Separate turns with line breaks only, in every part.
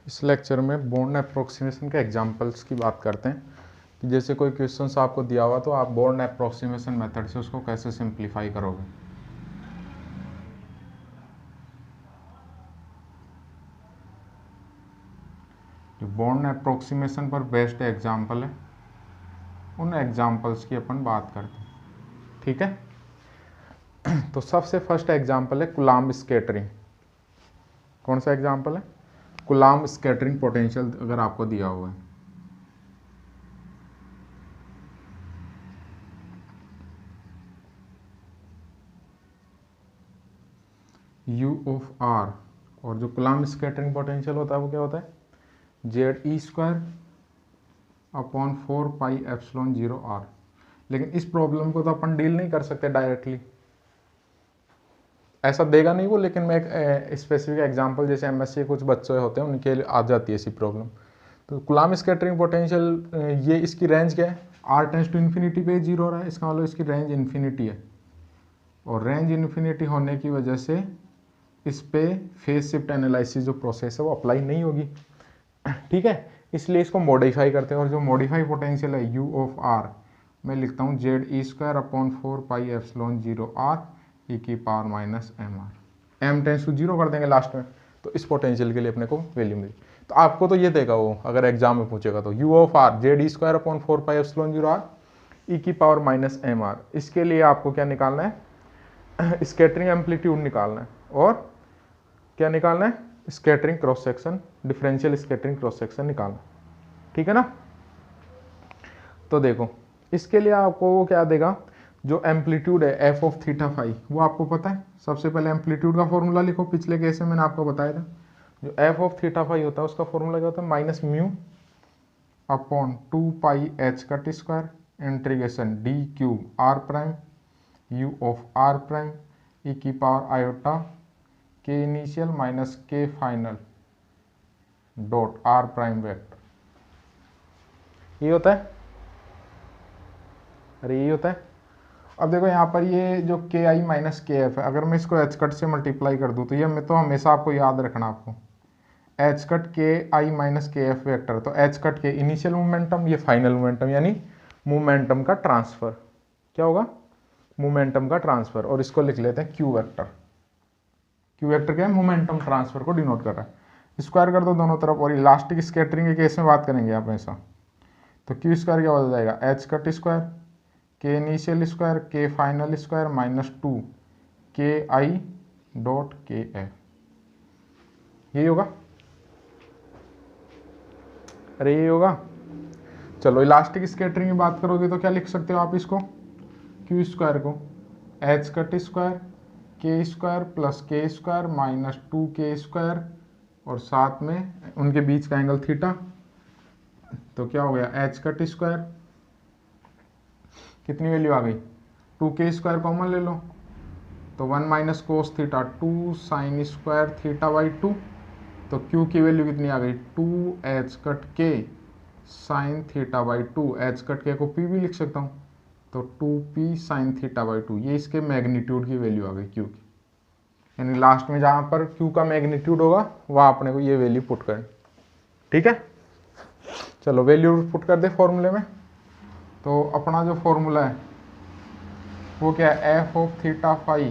इस लेक्चर में born approximation के एग्जांपल्स की बात करते हैं कि जैसे कोई क्वेश्चंस आपको दिया हुआ तो आप बोर्न अप्रोक्सीमेशन मेथड से उसको कैसे सिंप्लीफाई करोगे। जो बोर्न अप्रोक्सीमेशन पर बेस्ड एग्जांपल है उन एग्जांपल्स की अपन बात करते हैं, ठीक है। तो सबसे फर्स्ट एग्जांपल है कूलम्ब स्कैटरिंग। कौन सा एग्जांपल है? कूलम्ब स्कैटरिंग पोटेंशियल अगर आपको दिया हुआ है। U ऑफ R और जो कूलम्ब स्कैटरिंग पोटेंशियल होता है वो क्या होता है? ZE² upon 4πε0R। लेकिन इस प्रॉब्लम को तो अपन डील नहीं कर सकते डायरेक्टली, ऐसा देगा नहीं वो, लेकिन मैं एक स्पेसिफिक एग्जांपल जैसे एमएससी कुछ बच्चे होते हैं उनके लिए आ जाती है ऐसी प्रॉब्लम। तो कूलम्ब स्कैटरिंग पोटेंशियल ये इसकी रेंज क्या है? R टेंड्स टू इन्फिनिटी पे 0 हो रहा है, इसका मतलब इसकी रेंज इन्फिनिटी है और रेंज इन्फिनिटी होने की वजह से इस पे फेज शिफ्ट एनालिसिस जो प्रोसेस है वो अप्लाई नहीं होगी, ठीक है। इसलिए इसको मॉडिफाई करते हैं और जो मॉडिफाई पोटेंशियल है U ऑफ R मैं लिखता हूँ ZE² upon 4πε0R e⁻⁻mR। m tense to 0 कर देंगे लास्ट में, तो इस पोटेंशियल के लिए अपने को वैल्यू मिली। तो आपको तो ये देगा वो, अगर एग्जाम में पूछेगा तो U of R ZE² upon 4πε0R e⁻⁻mR। इसके लिए आपको क्या निकालना है? स्कैटरिंग एम्पलीट्यूड निकालना है और क्या निकालना है? Scattering cross section, differential scattering cross section निकालना, ठीक है ना। तो देखो इसके लिए आपको वो क्या देगा, जो एम्पलीट्यूड है एफ ऑफ थीटा फाई वो आपको पता है। सबसे पहले एम्पलीट्यूड का फॉर्मूला लिखो, पिछले केस में मैंने आपको बताया था। जो एफ ऑफ थीटा फाई होता है उसका फॉर्मूला क्या होता है? Minus mu upon 2πh² integration d³ r prime U of R prime e⁻⁻i के इनिशियल माइनस के final dot R prime vector. ये होता है, अरे ये होता है। अब देखो यहाँ पर ये जो के आई माइनस के एफ है, अगर मैं इसको एच कट से मल्टीप्लाई कर दूँ तो ये मैं तो हमेशा आपको याद रखना, आपको एच कट के आई माइनस के एफ वेक्टर, तो एच कट के इनिशियल मोमेंटम, ये फाइनल मोमेंटम, यानी मोमेंटम का ट्रांसफर। क्या होगा? मोमेंटम का ट्रांसफर। और इसको लिख लेते हैं क्यू वेक्टर। क्यू वेक्टर क्या है? मोमेंटम ट्रांसफर को डिनोट कर रहा है। स्क्वायर कर दो दोनों तरफ और इलास्टिक स्कैटरिंग के केस में बात करेंगे आप ऐसा, तो क्यू स्क्वायर क्या हो जाएगा? एच कट स्क्वायर के इनिशियल स्क्वायर के फाइनल स्क्वायर माइनस 2 के आई डॉट के एफ। यही होगा, अरे ये होगा। चलो इलास्टिक स्कैटरिंग की बात करोगे तो क्या लिख सकते हो आप इसको? क्यू स्क्वायर को एच कट स्क्वायर के स्क्वायर प्लस के स्क्वायर माइनस 2k² और साथ में उनके बीच का एंगल थीटा, तो क्या हो गया? एच कट स्क्वायर, कितनी वैल्यू आ गई? 2k² कॉमन ले लो तो 1 minus cos theta 2 sign square theta by 2, तो क्यू की वैल्यू कितनी आ गई? 2h कट के sign theta by 2। H cut के को पी भी लिख सकता हूँ, तो 2p साइन थीटा बाई 2। ये इसके मैग्नीट्यूड की वैल्यू आ गई क्यू की, यानी लास्ट में जहाँ पर क्यू का मैग्नीट्यूड होगा वहाँ अपने को ये वैल्यू पुट करें, ठीक है। चलो वैल्यू पुट कर दे फॉर्मूले में, तो अपना जो फॉर्मूला है वो क्या है? एफ ऑफ थीटा फाई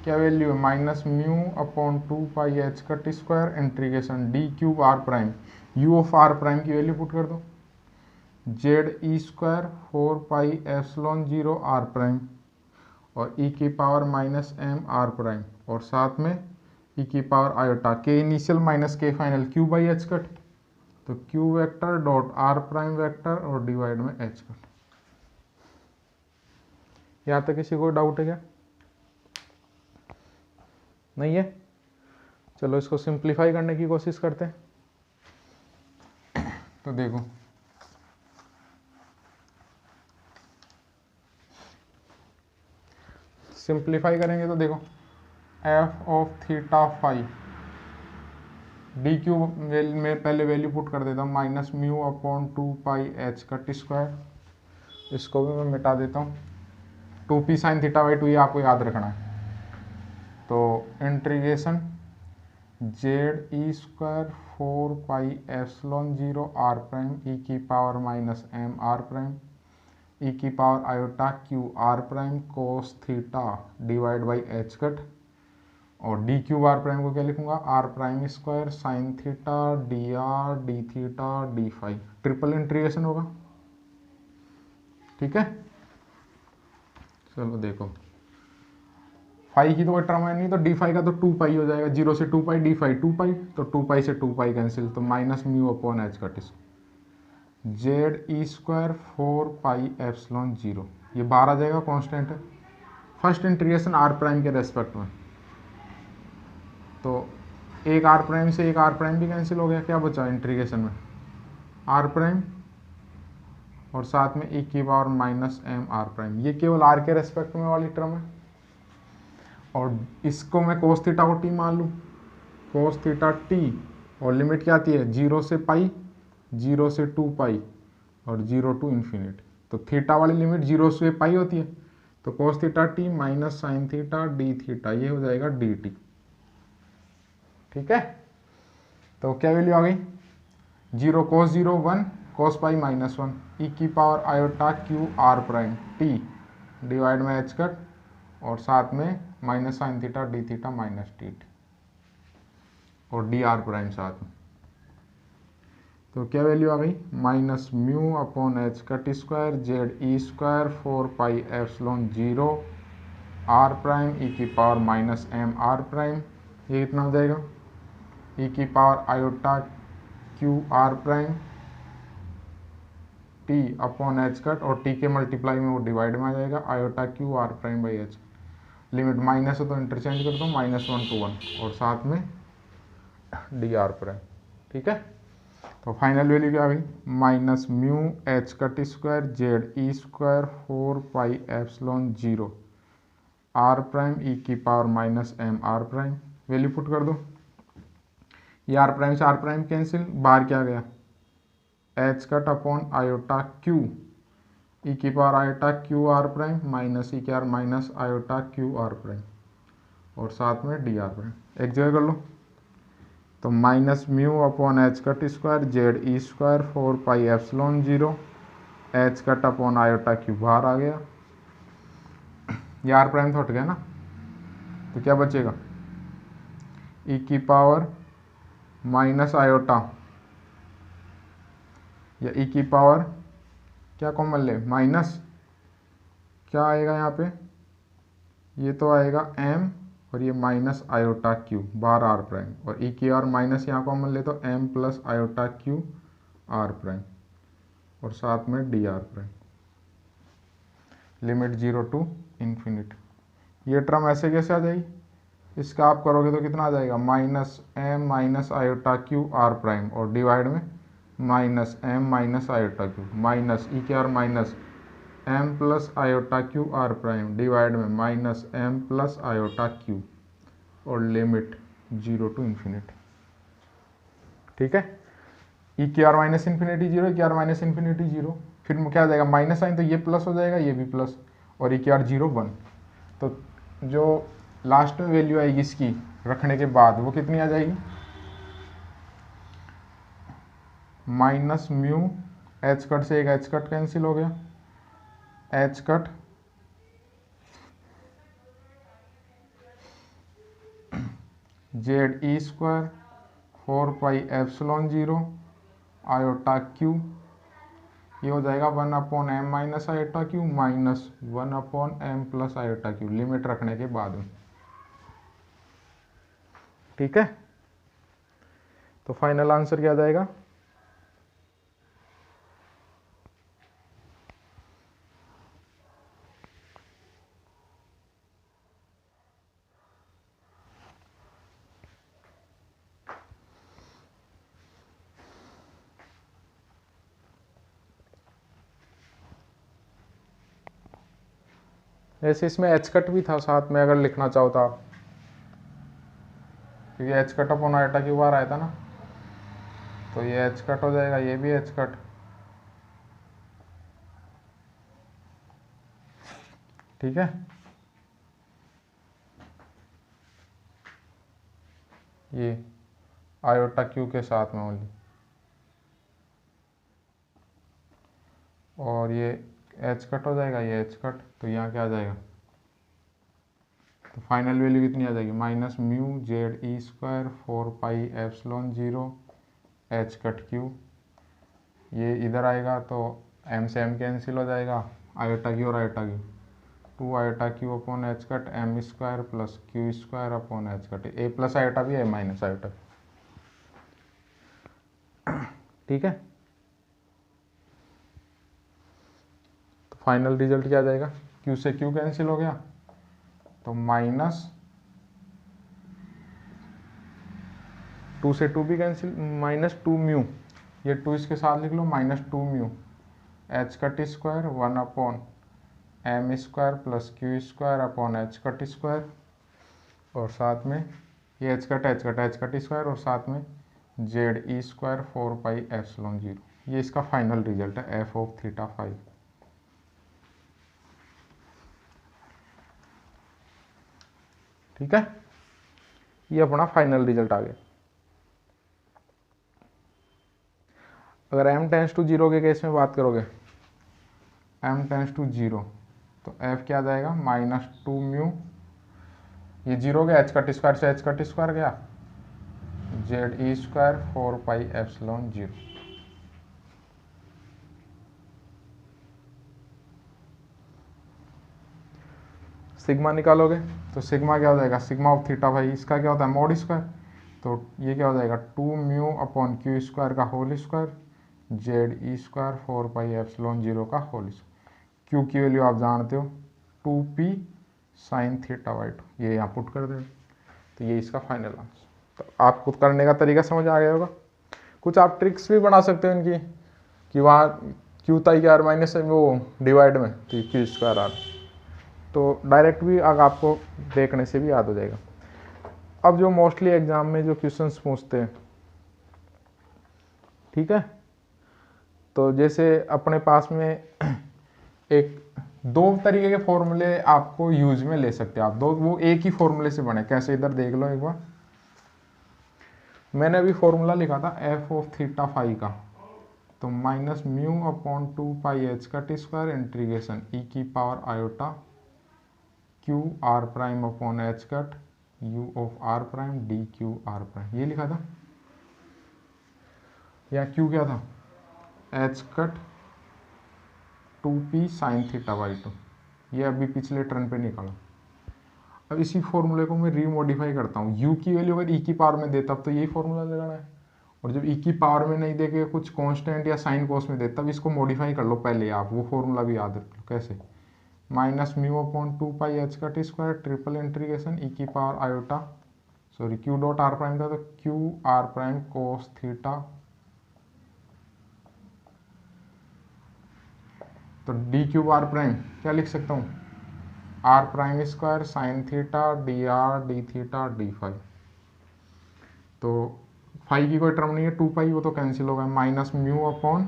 क्या वैल्यू है? Minus mu upon 2πh cut square integration d³ r prime U of R prime की वैल्यू पुट कर दो ZE² 4πε0 R प्राइम और e⁻⁻m r प्राइम और साथ में e⁻i के इनिशियल माइनस के final q by h cut, तो q vector dot r prime vector और डिवाइड में h कट। यहाँ तक किसी को डाउट है क्या? नहीं है? चलो इसको सिंप्लीफाई करने की कोशिश करते हैं। तो देखो सिंप्लीफाई करेंगे तो देखो F of theta phi d³ में पहले वैल्यू पुट कर देता हूँ minus mu upon 2πh cut square, इसको भी मैं मिटा देता हूँ। 2p साइन थीटा बाई 2 ये आपको याद रखना है, तो integration z e square 4 pi epsilon 0 r prime e की power minus m r prime e की power iota q r prime cos theta divide by h cut, और डी क्यूब आर प्राइम को क्या लिखूंगा, r prime square sine theta d r d theta d phi, triple integration होगा। ठीक है, चलो देखो फाई की तो कोई टर्म है नहीं, तो डी फाई का तो 2 पाई हो जाएगा, 0 से 2 पाई डी फाई 2 पाई, तो 2 पाई से 2 पाई कैंसिल, तो minus mu upon h cut z e square 4 pi epsilon 0, ये बाहर आ जाएगा, कांस्टेंट है। फर्स्ट इंटीग्रेशन आर प्राइम के रेस्पेक्ट में, तो एक आर प्राइम से एक आर प्राइम भी कैंसिल हो गया, क्या बचा इंटीग्रेशन में, आर प्राइम और साथ में ई की power minus m r prime, ये केवल आर के रेस्पेक्ट में वाली टर्म है। और इसको मैं कोस थीटा को टी मान लूँ, कोस थीटा टी, और लिमिट क्या आती है 0 से पाई, 0 से 2 पाई और 0 टू इन्फिनिटी, तो थीटा वाली लिमिट 0 से पाई होती है, तो कोस theta t minus sine theta d theta, ये हो जाएगा डी टी। ठीक है, तो क्या वैल्यू आ गई, 0 कोस 0 1 कोस पाई माइनस 1 ई की power iota q r prime t divide में एच कट, और साथ में minus sine theta d theta minus t और डी आर प्राइम साथ में, तो क्या वैल्यू आ गई, minus mu upon h cut square z e square 4 pi epsilon 0 r prime e की power minus m r prime, ये कितना हो जाएगा, ई की power iota q r prime t upon h cut, और टी के मल्टीप्लाई में वो डिवाइड में आ जाएगा, iota q r prime by H, limit minus है तो इंटरचेंज कर दो, -1 to 1 और साथ में डी आर प्राइम। ठीक है, तो फाइनल वैल्यू क्या आ गई, minus mu h cut square z e square 4 pi epsilon 0 r prime e की power minus m r prime, value put कर दो, ये आर प्राइम से आर प्राइम कैंसिल, बाहर क्या गया h cut upon iota q e की power iota q r prime minus e के r minus iota q r prime, और साथ में डी आर प्राइम, एक जगह कर लो, तो minus mu upon h cut square z e square 4 pi epsilon 0 h cut upon iota q बाहर आ गया, ये आर प्राइम तो हट गया ना, तो क्या बचेगा ई की पावर माइनस आयोटा या ई की पावर क्या कॉमन ले, माइनस क्या आएगा यहाँ पे, ये तो आएगा m और ये माइनस आयोटा क्यू बार आर प्राइम, और ई की आर माइनस यहाँ कॉमन ले तो m plus iota q r prime, और साथ में d r prime, limit 0 to infinity. ये टर्म ऐसे कैसे आ जाएगी, इसका आप करोगे तो कितना आ जाएगा, minus m minus iota q r prime और डिवाइड में minus m minus iota q minus e के r minus m plus iota q r prime divide में minus m plus iota q और लिमिट 0 टू इन्फिनिटी। ठीक है, ई के r minus infinity 0, ई के r minus infinity 0, फिर क्या आ जाएगा माइनस साइन, तो ये प्लस हो जाएगा, ये भी प्लस, और ई के आर 0 1, तो जो लास्ट में वैल्यू आएगी इसकी रखने के बाद वो कितनी आ जाएगी, माइनस म्यू एच कट से एक एच कट कैंसिल हो गया, h cut z e square 4 pi epsilon 0 iota q, ये हो जाएगा 1 upon m minus iota q minus 1 upon m plus iota q, limit रखने के बाद में। ठीक है, तो फाइनल आंसर क्या आ जाएगा, ऐसे इसमें एच कट भी था साथ में, अगर लिखना चाहो तो आप, क्योंकि H cut upon iota q बार आया था ना, तो ये एच कट हो जाएगा, ये भी एच कट। ठीक है, ये आयोटा क्यू के साथ में ओनली, और ये एच कट हो जाएगा, ये एच कट, तो यहाँ क्या आ जाएगा, तो फाइनल वैल्यू कितनी आ जाएगी, minus mu z e square 4 pi epsilon 0 h cut q, ये इधर आएगा तो एम से एम कैंसिल हो जाएगा, आयोटा क्यू और iota q, 2 iota q upon h cut m square plus q square upon h cut, a plus iota भी है माइनस आयोटा, ठीक है। तो फाइनल रिजल्ट क्या आ जाएगा, क्यू से क्यू कैंसिल हो गया, तो माइनस 2 से 2 भी कैंसिल, माइनस 2 म्यू, ये 2 इसके साथ लिख लो, minus 2 mu h cut square 1 upon m square plus q square upon h cut square, और साथ में ये h cut h cut h cut square, और साथ में z e square 4 pi epsilon 0, ये इसका फाइनल रिजल्ट है एफ ऑफ थीटा 5। ठीक है, ये अपना फाइनल रिजल्ट आ गया। अगर m टेंस टू 0 के केस में बात करोगे, m टेंस टू 0, तो f क्या आ जाएगा, माइनस 2 म्यू, ये 0 गया, एच कट स्क्वायर से एच कट स्क्वायर गया, Z e square 4 pi epsilon 0, sigma निकालोगे तो सिग्मा क्या हो जाएगा, सिग्मा ऑफ थीटा भाई इसका क्या होता है, मॉड स्क्वायर, तो ये क्या हो जाएगा, 2 म्यू अपॉन क्यू स्क्वायर का whole square z e square 4 pi epsilon 0 का होल स्क्वायर, क्यू की वैल्यू आप जानते हो 2p साइन थीटा बाई 2, ये यहाँ पुट कर दें, तो ये इसका फाइनल आंसर। तो आपको करने का तरीका समझ आ गया होगा। कुछ आप ट्रिक्स भी बना सकते हो इनकी, कि वहाँ क्यू ताई के आर माइनस वो डिवाइड में, तो क्यू स्क्वायर आर, तो डायरेक्ट भी अगर आपको देखने से भी याद हो जाएगा। अब जो मोस्टली एग्जाम में जो क्वेश्चंस पूछते हैं, ठीक है, तो जैसे अपने पास में एक 2 तरीके के फॉर्मूले आपको यूज में ले सकते हैं आप, दो वो एक ही फॉर्मूले से बने, कैसे इधर देख लो एक बार, मैंने अभी फॉर्मूला लिखा था एफ ऑफ थीटा 5 का, तो minus mu upon 2 pi h cut square integration e की power iota q r prime upon h cut u of r prime d q r prime, ये लिखा था, या क्यू क्या था, h cut 2p sine theta by 2, ये अभी पिछले टर्न पे निकाला। अब इसी फॉर्मूले को मैं रीमोडिफाई करता हूँ, u की वैल्यू अगर e की पावर में देता तब तो यही फॉर्मूला लगाना है, और जब e की पावर में नहीं देके कुछ कांस्टेंट या साइन कोस में देता, तब इसको मॉडिफाई कर लो पहले आप, वो फॉर्मूला भी याद रख लो कैसे, minus mu upon 2 pi h cut square triple integration e की power iota, sorry q dot r prime था तो q r prime cos theta, तो डी क्यूब आर प्राइम क्या लिख सकता हूँ, r prime square sine theta d r d theta d phi, तो phi की कोई टर्म नहीं है, 2 पाई वो तो कैंसिल हो गया, minus mu upon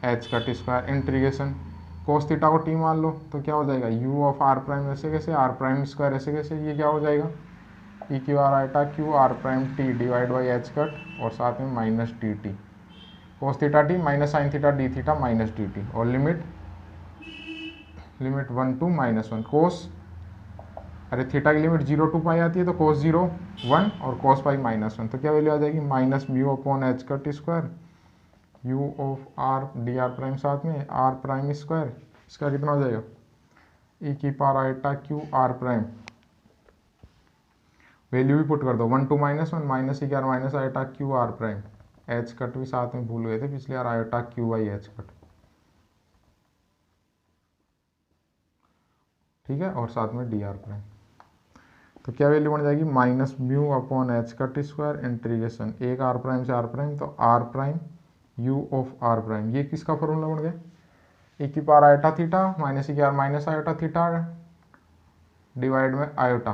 h cut square integration cos theta को टी मान लो, तो क्या हो जाएगा, यू ऑफ आर प्राइम ऐसे कैसे, आर प्राइम स्क्वायर ऐसे कैसे, ये क्या हो जाएगा, e q r iota q r prime t divide by h cut, और साथ में minus d t cos theta t minus sine theta d theta minus d t, और लिमिट 1 to -1 कोस, अरे थीटा की लिमिट 0 to पाई आती है, तो कोस 0 1 और कोस पाई -1, तो क्या वैल्यू आ जाएगी, minus mu upon h cut square you of R D r prime, साथ में आर प्राइम स्क्वायर, इसका कितना हो जाएगा, ई की power iota q r prime, value भी पुट कर दो, 1 to -1 माइनस ई की r minus iota q r prime, h cut भी साथ में भूल गए थे पिछले बार, iota q by h cut, ठीक है, और साथ में डी आर प्राइम, तो क्या वैल्यू बन जाएगी, minus mu upon h cut square integration एक आर प्राइम से आर प्राइम, तो r prime u of r prime, ये किसका फॉर्मूला बन गया, ए की power iota theta minus e की r minus iota theta divide में आयोटा,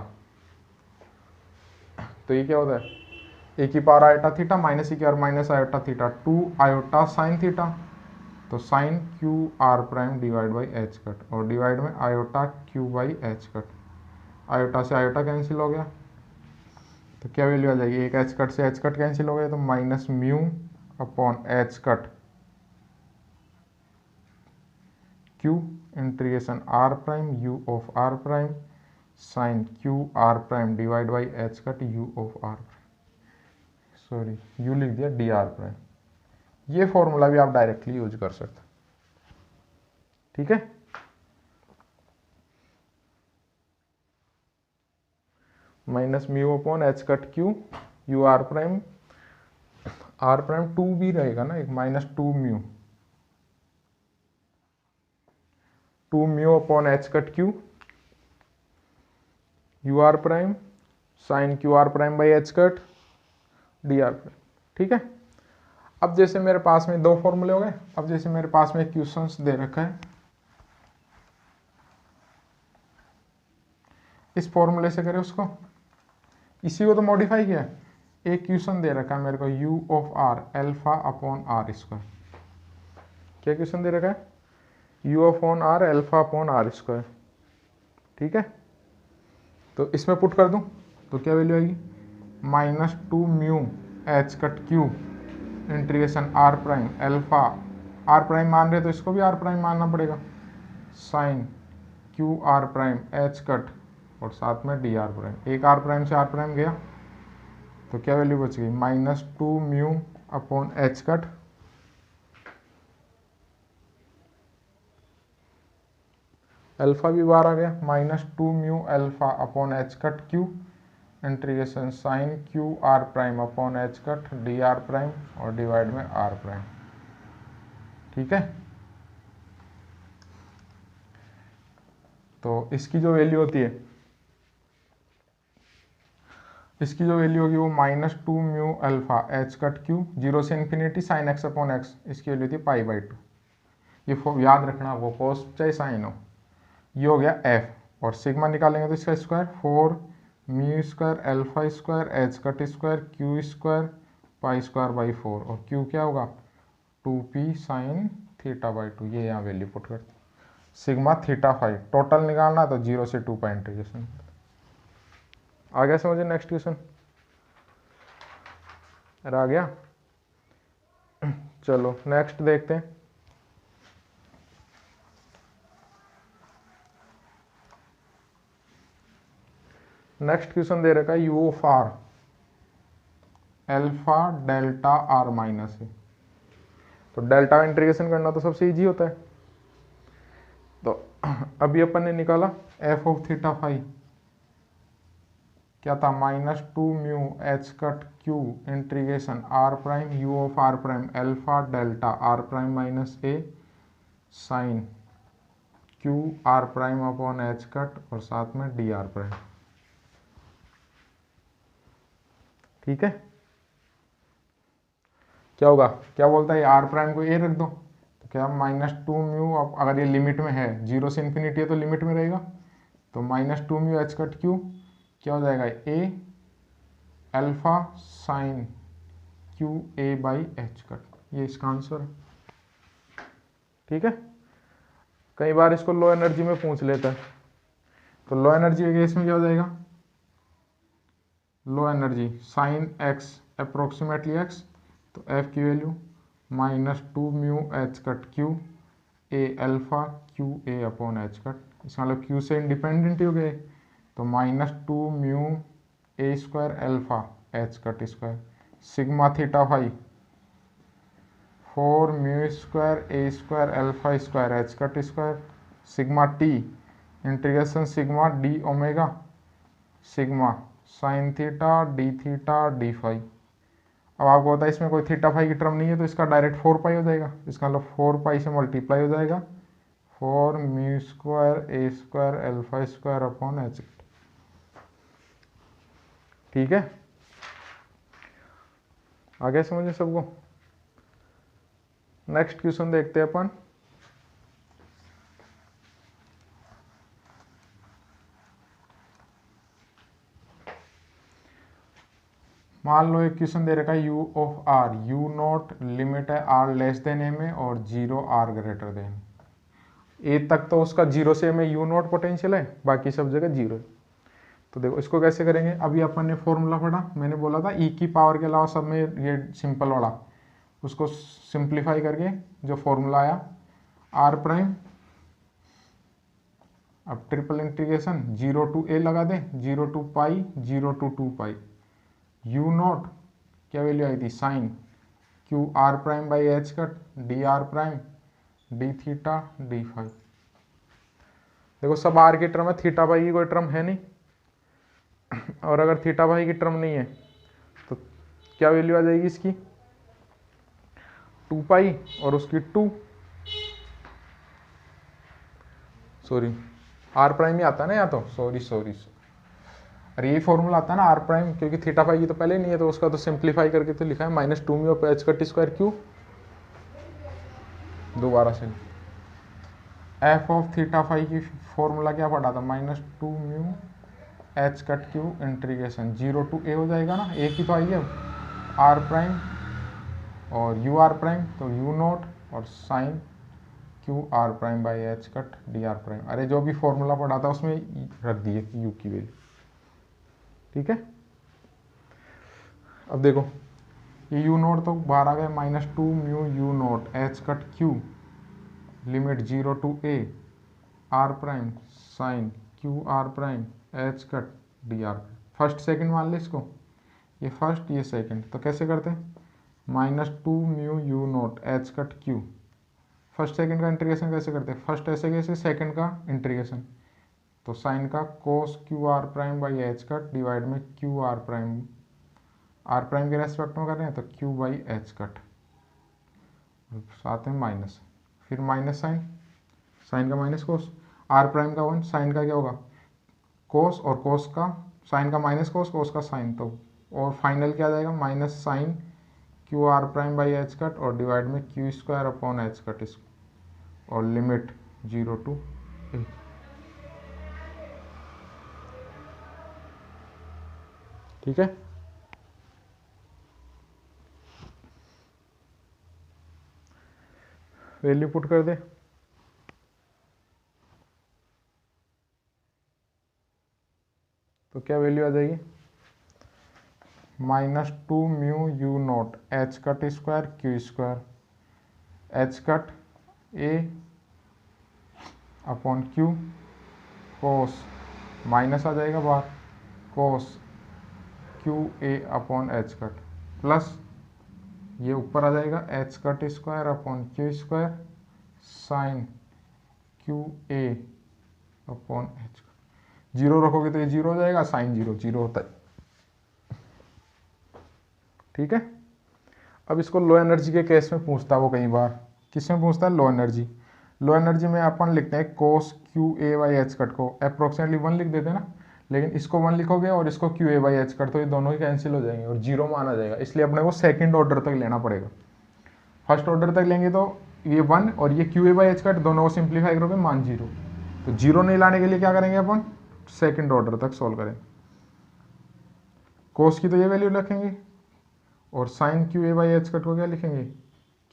तो ये क्या होता है, ए की power iota theta minus e की r minus iota theta 2 iota sine theta, तो sine q r prime divide by h cut, और डिवाइड में iota q by h cut, iota से आयोटा कैंसिल हो गया, तो क्या वैल्यू आ जाएगी, एक एच कट से एच कट कैंसिल हो गया तो minus mu upon h cut q integration r prime u of r prime sine q r prime divide by h cut u of r prime, sorry u लिख दिया d r prime. ये formula भी आप directly use कर सकते, ठीक है। Minus mu upon h cut q u r prime two भी रहेगा ना, एक minus two mu upon h cut q u r prime sine q r prime by h cut d r prime, ठीक है। अब जैसे मेरे पास में दो फॉर्मूले हो गए, अब जैसे मेरे पास में क्वेश्चंस दे रखा है, इस फॉर्मूले से करें उसको, इसी को तो मॉडिफाई किया। एक क्वेश्चन दे रखा है मेरे को u of r alpha upon r square. क्या क्वेश्चन दे रखा है, u upon r alpha upon r square, ठीक है। तो इसमें पुट कर दूं तो क्या वैल्यू आएगी, minus two mu h cut q integration r prime alpha, r prime मान रहे तो इसको भी आर प्राइम मानना पड़ेगा, sine q r prime h cut और साथ में डी आर प्राइम। एक आर प्राइम से आर प्राइम गया तो क्या वैल्यू बच गई, minus two mu upon h cut alpha भी बाहर आ गया, minus two mu alpha upon h cut q integration sign q r prime upon h cut d r prime और डिवाइड में आर प्राइम, ठीक है। तो इसकी जो वैल्यू होती है, इसकी जो वैल्यू होगी वो minus two mu alpha h cut q zero से infinity sine x upon x, इसकी वैल्यू थी पाई बाई टू। ये याद रखना आपको, कोस चाहे साइन हो। ये हो गया एफ और सिग्मा निकालेंगे तो इसका square four mu square alpha square h cut square q square pi square by four, और क्यू क्या होगा two p sine theta by two. ये यहाँ वैल्यू पुट करते, सिग्मा थीटा फाइव टोटल निकालना तो जीरो से टू का इंटीग्रेशन। आ गया समझे, नेक्स्ट क्वेश्चन आ गया। चलो नेक्स्ट देखते हैं। नेक्स्ट क्वेश्चन दे रखा है u of r alpha delta r minus है। तो डेल्टा इंटीग्रेशन करना तो सबसे इजी होता है। तो अभी अपन ने निकाला एफ ऑफ थीटा फाइव क्या था, minus two mu h cut q integration r prime u of r prime alpha delta r prime minus a sine q r prime upon h cut और साथ में डी आर प्राइम, ठीक है। क्या होगा, क्या बोलता है आर प्राइम को ए रख दो तो क्या माइनस टू म्यू, अगर ये लिमिट में है जीरो से इन्फिनिटी है तो लिमिट में रहेगा, तो minus two mu h cut q क्या हो जाएगा a alpha sine q a by h cut, ये इसका आंसर है, ठीक है। कई बार इसको लो एनर्जी में पूछ लेता है, तो लो एनर्जी के केस में क्या हो जाएगा, low energy sine x approximately x, तो एफ की value minus two mu h cut q a alpha q a upon h cut, इसका मतलब क्यू से इंडिपेंडेंट ही हो गए, तो minus two mu a square alpha h cut square sigma theta five four mu square a square alpha square h cut square sigma t integration sigma d omega sigma sine theta d five. अब आपको पता है इसमें कोई theta phi की term नहीं है तो इसका डायरेक्ट फोर पाई हो जाएगा, इसका मतलब फोर पाई से मल्टीप्लाई हो जाएगा four mu square a square alpha square upon h, ठीक है। आगे समझे सबको। नेक्स्ट क्वेश्चन देखते हैं अपन। मान लो एक क्वेश्चन दे रखा है u of r u not limit है r लेस देन ए में और जीरो r ग्रेटर देन ए तक, तो उसका जीरो से में u नॉट पोटेंशियल है, बाकी सब जगह जीरो है। तो देखो इसको कैसे करेंगे, अभी अपन ने फॉर्मूला पढ़ा, मैंने बोला था ई की पावर के अलावा सब में ये सिंपल वाला, उसको सिंप्लीफाई करके जो फॉर्मूला आया आर प्राइम, अब ट्रिपल इंटीग्रेशन 0 टू ए लगा दें, 0 to pi, 0 to 2 pi, u nought क्या वैल्यू आई थी sine q r prime by h cut d r prime d theta d phi. देखो सब आर की टर्म है, थीटा पाई की कोई टर्म है नहीं, और अगर थीटा पाई की टर्म नहीं है तो क्या वैल्यू आ जाएगी इसकी 2 पाई और उसकी 2, सॉरी आर प्राइम ही आता है ना, या तो सॉरी अरे यही फॉर्मूला आता है ना आर प्राइम, क्योंकि थीटा पाई की तो पहले नहीं है, तो उसका तो सिंप्लीफाई करके तो लिखा है -2 mu h cut square q, दोबारा से एफ ऑफ थीटा फाई की फॉर्मूला क्या पढ़ा था, -2 mu h cut q integration 0 to a हो जाएगा ना, ए की तो आई है आर प्राइम और यू आर प्राइम, तो यू नॉट और sine q r prime by h cut d r prime, अरे जो भी फॉर्मूला पढ़ा था उसमें रख दिए यू की वैल्यू, ठीक है। अब देखो ये यू नॉट तो बाहर आ गया, -2 mu u nought h cut q limit 0 to a r prime sine q r prime h cut d r, first second मान ले इसको, ये फर्स्ट ये सेकंड, तो कैसे करते हैं -2 mu u nought h cut Q, first second का इंटीग्रेशन कैसे करते हैं, फर्स्ट ऐसे कैसे सेकंड का इंटीग्रेशन, तो साइन का cos q r prime by h cut divide में क्यू आर प्राइम के रेस्पेक्ट में कर रहे हैं तो क्यू बाई एच कट, साथ में माइनस, फिर माइनस साइन का माइनस कोस, आर प्राइम का 1, साइन का क्या होगा कोस, और कोस का साइन का माइनस कोस का साइन, तो और फाइनल क्या आ जाएगा minus sine q r prime by h cut और डिवाइड में q square upon h cut और लिमिट 0 टू ए। ठीक है, वैल्यू पुट कर दे, तो क्या वैल्यू आ जाएगी -2 mu u nought h cut square q square h cut a upon q cos minus आ जाएगा बाहर cos q a upon h cut plus ये ऊपर आ जाएगा h cut square upon q square sine q a upon h cut, zero रखोगे तो ये जीरो हो जाएगा, साइन जीरो होता है, ठीक है। अब इसको लो एनर्जी के केस में पूछता है वो, कई बार किस में पूछता है लो एनर्जी में अपन लिखते हैं cos q a by h cut को अप्रोक्सीमेटली 1 लिख देते हैं ना, लेकिन इसको 1 लिखोगे और इसको Q a by h cut, तो ये दोनों ही कैंसिल हो जाएंगे और जीरो माना जाएगा, इसलिए अपने को सेकंड ऑर्डर तक लेना पड़ेगा। फर्स्ट ऑर्डर तक लेंगे तो ये 1 और ये Q a by h cut दोनों को सिंप्लीफाई करोगे मान जीरो, तो जीरो नहीं लाने के लिए क्या करेंगे अपन सेकंड ऑर्डर तक सोल्व करें, कोस की तो ये वैल्यू रखेंगे और sine q a by h cut को क्या लिखेंगे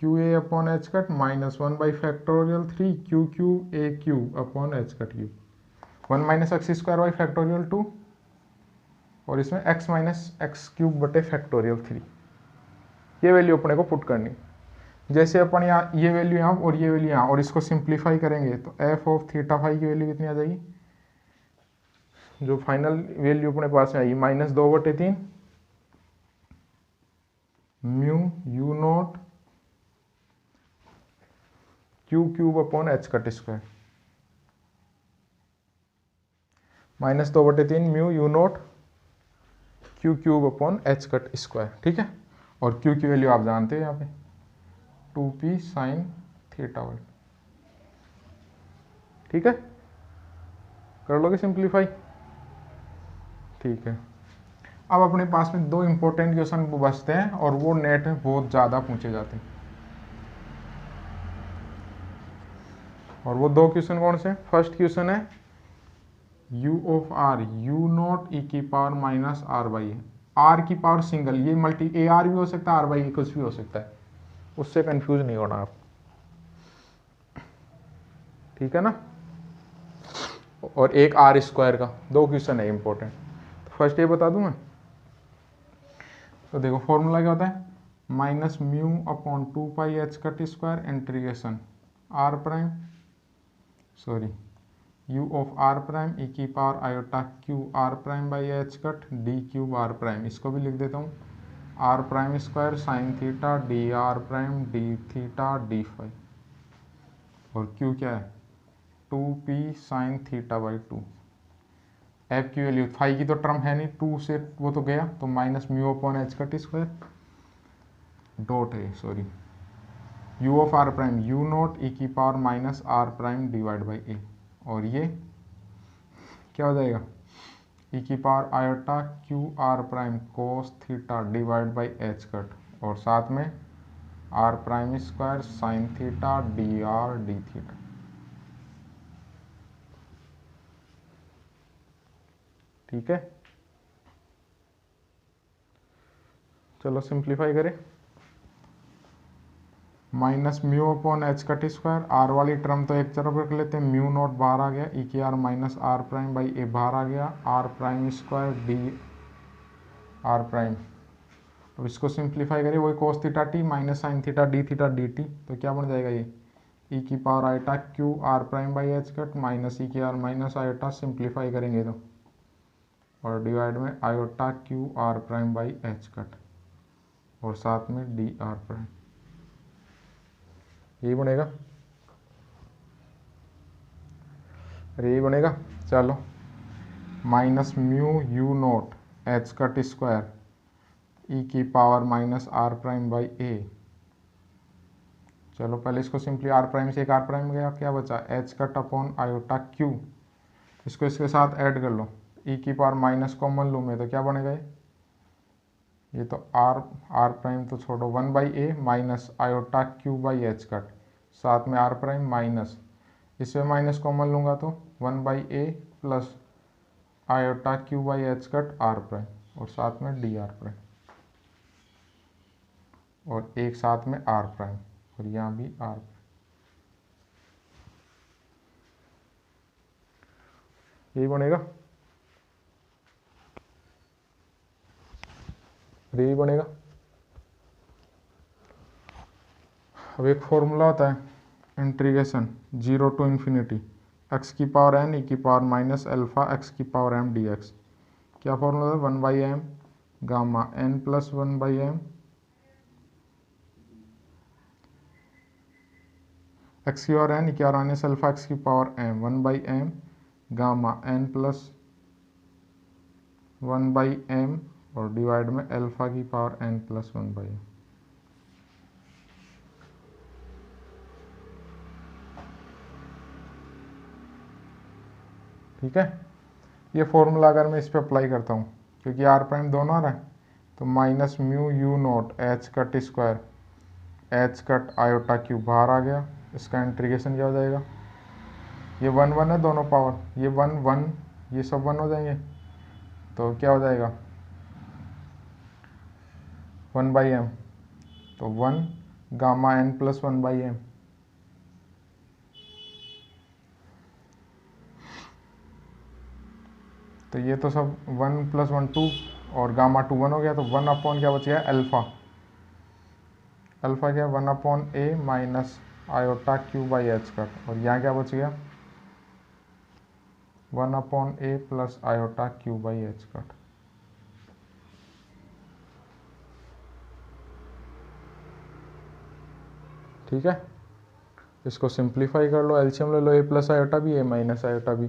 q a upon h cut -1 by factorial 3 q q a q upon h cut q 1 minus x square by factorial 2 और इसमें x माइनस एक्स क्यूब बटे factorial 3, ये value अपने को put करनी। जैसे अपन यहाँ ये वैल्यू यहाँ और ये वैल्यू यहाँ और इसको सिंप्लीफाई करेंगे तो एफ ऑफ थीटा फाई की वैल्यू कितनी आ जाएगी, जो फाइनल वैल्यू अपने पास में आएगी -2/3 mu u not Q cube upon h cut square, -2/3 mu u not Q cube upon h cut square, ठीक है। और क्यू की वैल्यू आप जानते हो यहाँ पे 2p साइन थीटा वाई, ठीक है, कर लोगे सिंप्लीफाई, ठीक है। अब अपने पास में दो इंपॉर्टेंट क्वेश्चन बचते हैं और वो नेट में बहुत ज़्यादा पूछे जाते हैं, और वो दो क्वेश्चन कौन से, फर्स्ट क्वेश्चन है u of r u nought e की पावर माइनस आर बाई है, आर की पावर सिंगल, ये मल्टी ए आर भी हो सकता है, आर बाई कुछ भी हो सकता है, उससे कंफ्यूज नहीं होना आप, ठीक है ना। और एक आर स्क्वायर का, दो क्वेश्चन है इंपॉर्टेंट। फर्स्ट ये बता दूं मैं। तो देखो फॉर्मूला क्या होता है, minus mu upon 2πh⁻² integration r prime sorry u of r prime e की power iota q r prime by h cut d cube r prime. इसको भी लिख देता हूँ r prime square sine theta d r prime d theta d phi, और q क्या है 2p sine theta by 2। F की वैल्यू फाई की तो टर्म है नहीं, 2 से वो तो गया, तो minus mu upon h cut square dot है sorry u of r prime u nought e की power minus r prime divide by a, और ये क्या हो जाएगा ई की power iota q r prime cos theta divide by h cut, और साथ में r prime square sine theta d r d theta. ठीक है, चलो सिंप्लीफाई करें। Minus mu upon h cut square, are वाली टर्म तो एक तरफ रख लेते हैं, म्यू नॉट बाहर आ गया, ई की r minus r prime by a बाहर आ गया, r prime square d r prime. अब इसको सिंप्लीफाई करें, वही cos theta t minus sine theta d t, तो क्या बन जाएगा ये ई की power iota q r prime by h cut minus e की आर माइनस आयोटा, सिंप्लीफाई करेंगे तो, और डिवाइड में iota q r prime by h cut, और साथ में डी आर प्राइम, यही बनेगा। अरे यही बनेगा। चलो minus mu u nought h cut square e की power minus r prime by a. चलो पहले इसको सिंपली आर प्राइम से एक आर प्राइम गया, क्या बचा H cut upon iota Q, इसको इसके साथ ऐड कर लो, ई की पावर माइनस कॉमन लूँ मैं तो क्या बनेगा ये तो आर प्राइम तो छोड़ो 1/a minus iota q by h cut, साथ में आर प्राइम माइनस, इसमें माइनस कॉमन लूँगा तो 1/a plus iota q by h cut r prime, और साथ में डी आर प्राइम, और एक साथ में आर प्राइम, और यहाँ भी आर प्राइम। यही बनेगा, यही बनेगा। अब एक फॉर्मूला होता है इंटीग्रेशन 0 टू इन्फिनिटी एक्स की पावर एन ई की पावर माइनस अल्फा एक्स की पावर एम डी एक्स। क्या फॉर्मूला है 1/m gamma n plus 1/m x की पावर एन ई की पावर माइनस अल्फा एक्स की power m 1/m gamma n plus 1/m, और divide में alpha की power n plus 1/m। ठीक है, ये फॉर्मूला अगर मैं इस पर अप्लाई करता हूँ, क्योंकि आर प्राइम दोनों आ रहा है, तो minus mu u nought h cut square h cut iota q बाहर आ गया, इसका इंटीग्रेशन क्या हो जाएगा, ये 1 है दोनों पावर, ये 1 ये सब 1 हो जाएंगे, तो क्या हो जाएगा 1/m, तो 1 गामा n प्लस 1/m, तो ये तो सब 1 प्लस 1 2, और गामा 2 1 हो गया, तो 1 अपॉन क्या बच गया अल्फा, अल्फा क्या 1 upon A minus iota q by h cut, और यहाँ क्या बच गया 1 upon A plus iota q by h cut. ठीक है, इसको सिंप्लीफाई कर लो, एलसीएम ले लो, ए प्लस आयोटा भी ए माइनस आयोटा भी,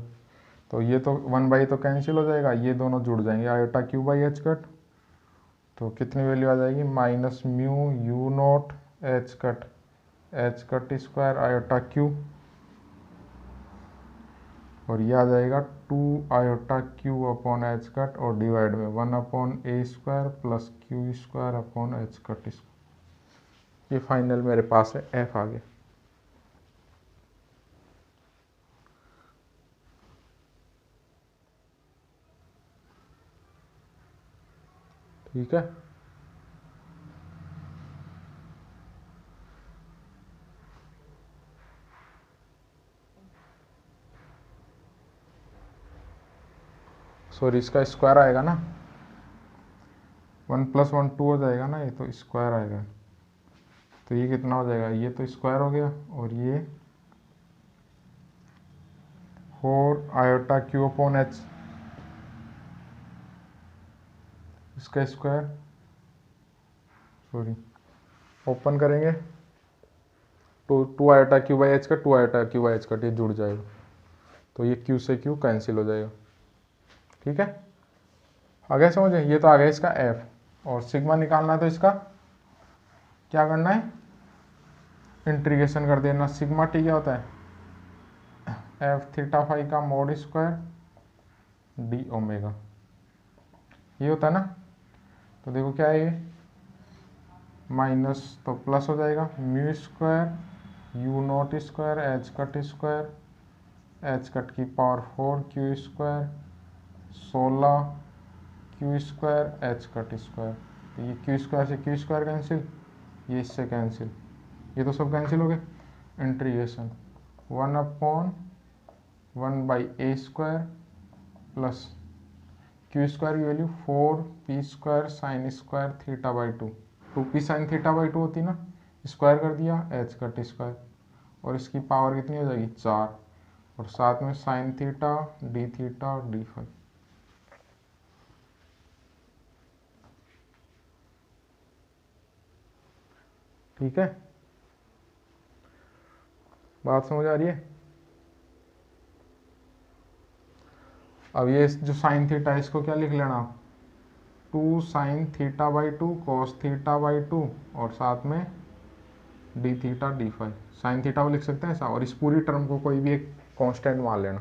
तो ये तो 1/a तो कैंसिल हो जाएगा, ये दोनों जुड़ जाएंगे iota q by h cut, तो कितनी वैल्यू आ जाएगी minus mu u nought h cut square iota q, और ये आ जाएगा 2 iota q upon h cut, और डिवाइड में 1 upon a square plus q square upon h cut square. ये फाइनल मेरे पास है एफ आ गया। ठीक है, सॉरी इसका स्क्वायर आएगा ना, 1 + 1 2 हो जाएगा ना, ये तो स्क्वायर आएगा। तो ये कितना हो जाएगा, ये तो स्क्वायर हो गया और ये 4 आयोटा क्यू अपॉन एच, इसका स्क्वायर, सॉरी ओपन करेंगे तो 2 आयोटा क्यू बाई एच का 2 आयोटा क्यू बाई एच का ये जुड़ जाएगा, तो ये क्यू से क्यू कैंसिल हो जाएगा। ठीक है, आ गया समझ? ये तो आ गया इसका एफ, और सिग्मा निकालना है तो इसका क्या करना है, इंटीग्रेशन कर देना। सिग्मा टी क्या होता है, एफ थीटा फाई का मोड स्क्वायर डी ओमेगा, ये होता है ना। तो देखो क्या है ये, माइनस तो प्लस हो जाएगा, mu square u nought square h cut square, h cut की power 4 q square 16 q square h cut square. तो ये क्यू स्क्वायर से क्यू स्क्वायर कैंसिल, ये इससे कैंसिल, ये तो सब कैंसिल हो गए। Integration 1/1/a² plus q square की value 4p² sine square theta by 2, 2p sine theta by 2 होती ना, स्क्वायर कर दिया एच कट स्क्वायर, और इसकी पावर कितनी हो जाएगी 4, और साथ में sine theta d theta d phi. ठीक है, बात समझ आ रही है? अब ये जो साइन थीटा है इसको क्या लिख लेना, 2 sine theta by 2 cos theta by 2 और साथ में d theta d phi. Sine theta को लिख सकते हैं ऐसा, और इस पूरी टर्म को कोई भी एक कांस्टेंट मान लेना,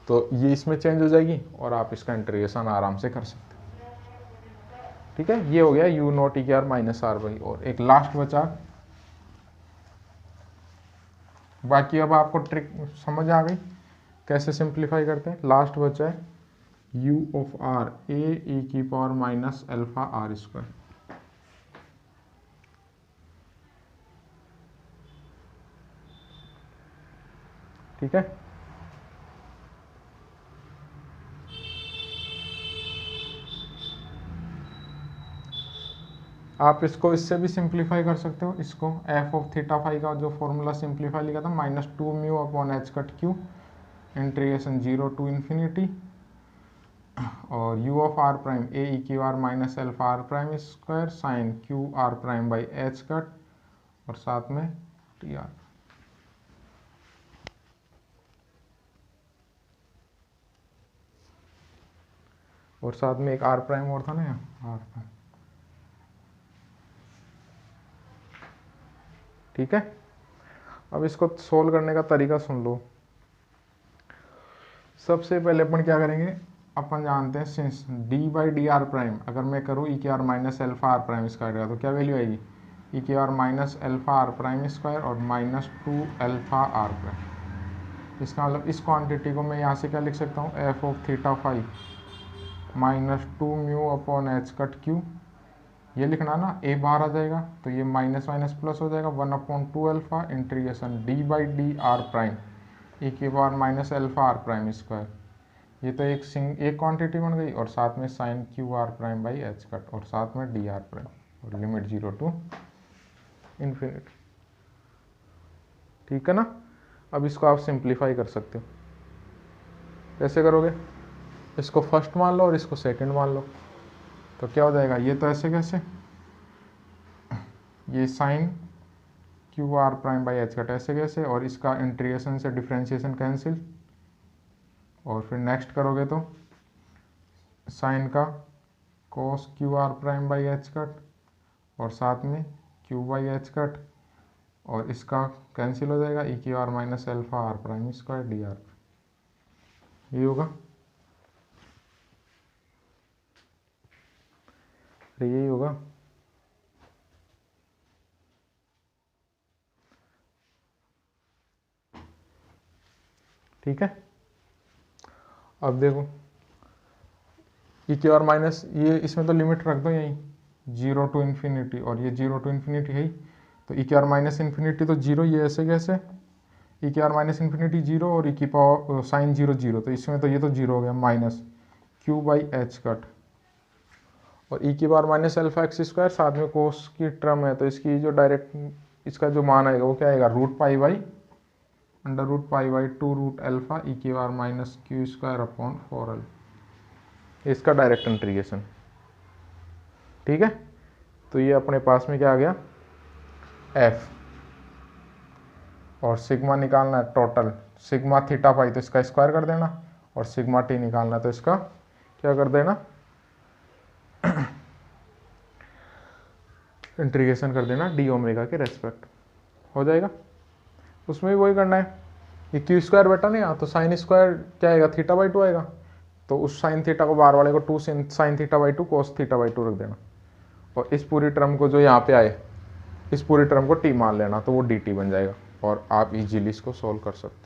तो ये इसमें चेंज हो जाएगी और आप इसका इंटीग्रेशन आराम से कर सकते हैं। ठीक है, ये हो गया यू नॉट ई के आर माइनस आर बाई। और एक लास्ट बचा, बाकी अब आपको ट्रिक समझ आ गई कैसे सिंप्लीफाई करते हैं। लास्ट बचा है u of r a e की power minus alpha r square. ठीक है, आप इसको इससे भी सिंप्लीफाई कर सकते हो। इसको एफ ऑफ थीटा फाई का जो फॉर्मूला सिंप्लीफाई लिखा था -2 mu upon h cut q integration 0 to infinity, और u of r prime a e q r minus alpha r prime square sine q r prime by h cut और साथ में T R. और साथ में एक आर प्राइम और था ना यहाँ, आर प्राइम। ठीक है, अब इसको सोल्व करने का तरीका सुन लो। सबसे पहले अपन क्या करेंगे, अपन जानते हैं since d by d r prime अगर मैं करूँ ई के r minus alpha r prime square का, तो क्या वैल्यू आएगी, ई के r minus alpha r prime square और -2 अल्फा आर प्राइम। इसका मतलब इस क्वांटिटी को मैं यहाँ से क्या लिख सकता हूँ, f of theta phi -2 mu upon h cut q, ये लिखना ना, ए बाहर आ जाएगा तो ये माइनस माइनस प्लस हो जाएगा 1/2 alpha integration d by d r prime e के power minus alpha r prime square. ये तो एक क्वांटिटी बन गई, और साथ में sine q r prime by h cut और साथ में डी आर प्राइम और लिमिट 0 टू इन्फिनिटी। ठीक है ना, अब इसको आप सिंप्लीफाई कर सकते हो। कैसे करोगे, इसको फर्स्ट मान लो और इसको सेकंड मान लो, तो क्या हो जाएगा, ये तो ऐसे कैसे, ये sine q r prime by h cut ऐसे कैसे, और इसका इंटीग्रेशन से डिफ्रेंशिएशन कैंसिल, और फिर नेक्स्ट करोगे तो साइन का cos q r prime by h cut और साथ में क्यू बाई एच कट, और इसका कैंसिल हो जाएगा e q r minus alpha r prime square d r, ये होगा, यही होगा। ठीक है, अब देखो ई क्यू आर माइनस, ये इसमें तो लिमिट रख दो यहीं 0 टू इन्फिनिटी, और ये 0 टू इन्फिनिटी है ही, तो ई क्यू आर माइनस इन्फिनिटी तो 0, ये ऐसे कैसे, ई क्यू आर माइनस इन्फिनिटी 0 और ई की पावर साइन 0 0, तो इसमें तो ये तो 0 हो गया minus, Q by h cut, और ई की power minus alpha x square, साथ में कोस की टर्म है तो इसकी जो डायरेक्ट इसका जो मान आएगा वो क्या आएगा, root pi by under root pi by 2 root alpha e की power minus q square upon 4l, इसका डायरेक्ट इंटीग्रेशन। ठीक है, तो ये अपने पास में क्या आ गया f, और सिग्मा निकालना है टोटल, सिग्मा थीटा पाई तो इसका स्क्वायर कर देना, और सिग्मा टी निकालना है तो इसका क्या कर देना, इंटीग्रेशन कर देना डी ओमेगा के रेस्पेक्ट, हो जाएगा। उसमें भी वही करना है, ये क्यू स्क्वायर बेटा नहीं आ तो साइन स्क्वायर क्या आएगा, थीटा बाई 2 आएगा, तो उस साइन थीटा को बाहर वाले को 2 sine theta by 2 cos theta by 2 रख देना, और इस पूरी टर्म को जो यहाँ पे आए इस पूरी टर्म को टी मान लेना, तो वो डी टी बन जाएगा, और आप इजीली इसको सोल्व कर सकते हो।